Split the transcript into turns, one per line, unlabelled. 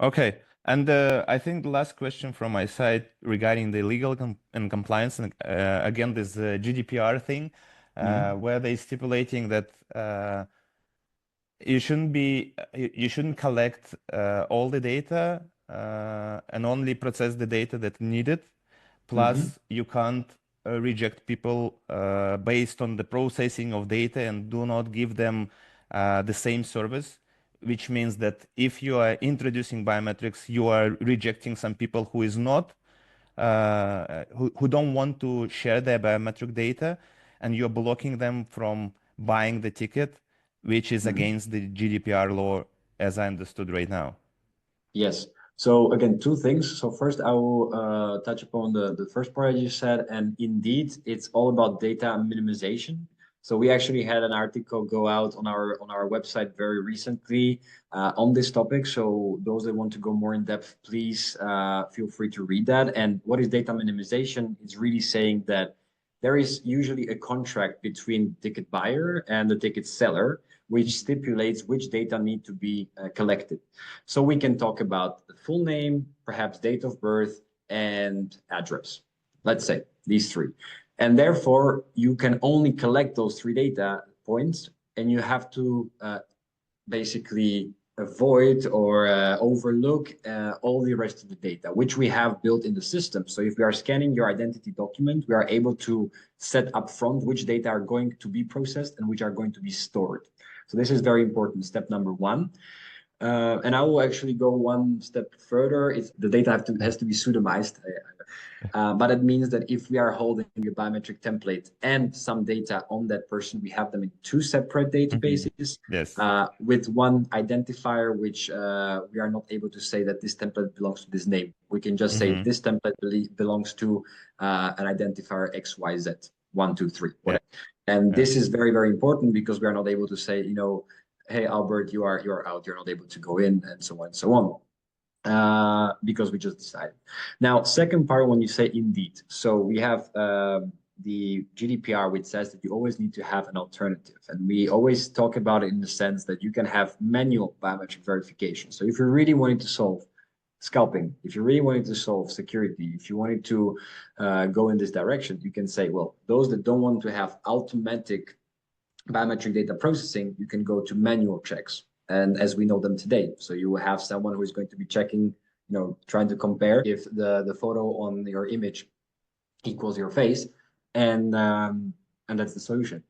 Okay. And I think the last question from my side regarding the legal and compliance, and again, this GDPR thing, where they stipulating that you shouldn't collect all the data and only process the data that needed. Plus, you can't reject people based on the processing of data and do not give them the same service, which means that if you are introducing biometrics, you are rejecting some people who is not, who don't want to share their biometric data, and you're blocking them from buying the ticket, which is against the GDPR law, as I understood right now.
Yes. So again, two things. So first, I will touch upon the first part you said, and indeed, it's all about data minimization. So we actually had an article go out on our website very recently on this topic. So those that want to go more in depth, please feel free to read that. And what is data minimization? It's really saying that there is usually a contract between ticket buyer and the ticket seller, which stipulates which data need to be collected. So we can talk about the full name, perhaps date of birth, and address. Let's say these three. And therefore, you can only collect those three data points, and you have to basically avoid or overlook all the rest of the data, which we have built in the system. So if we are scanning your identity document, we are able to set up front which data are going to be processed and which are going to be stored. So this is very important, step number one. And I will actually go one step further. It's the data has to be pseudonymized. But it means that if we are holding a biometric template and some data on that person, we have them in two separate databases.
Yes.
With one identifier, which we are not able to say that this template belongs to this name. We can just say this template belongs to an identifier XYZ, 1, 2, 3, whatever. And this is very, very important because we are not able to say, you know, hey, Albert, you are out, you're not able to go in, and so on and so on, because we just decided. Now, second part, when you say indeed, so we have the GDPR, which says that you always need to have an alternative. And we always talk about it in the sense that you can have manual biometric verification. So if you're really wanting to solve scalping, if you really wanted to solve security, if you wanted to go in this direction, you can say, well, those that don't want to have automatic biometric data processing, you can go to manual checks. And as we know them today, so you will have someone who is going to be checking, you know, trying to compare if the photo on your image equals your face, and that's the solution.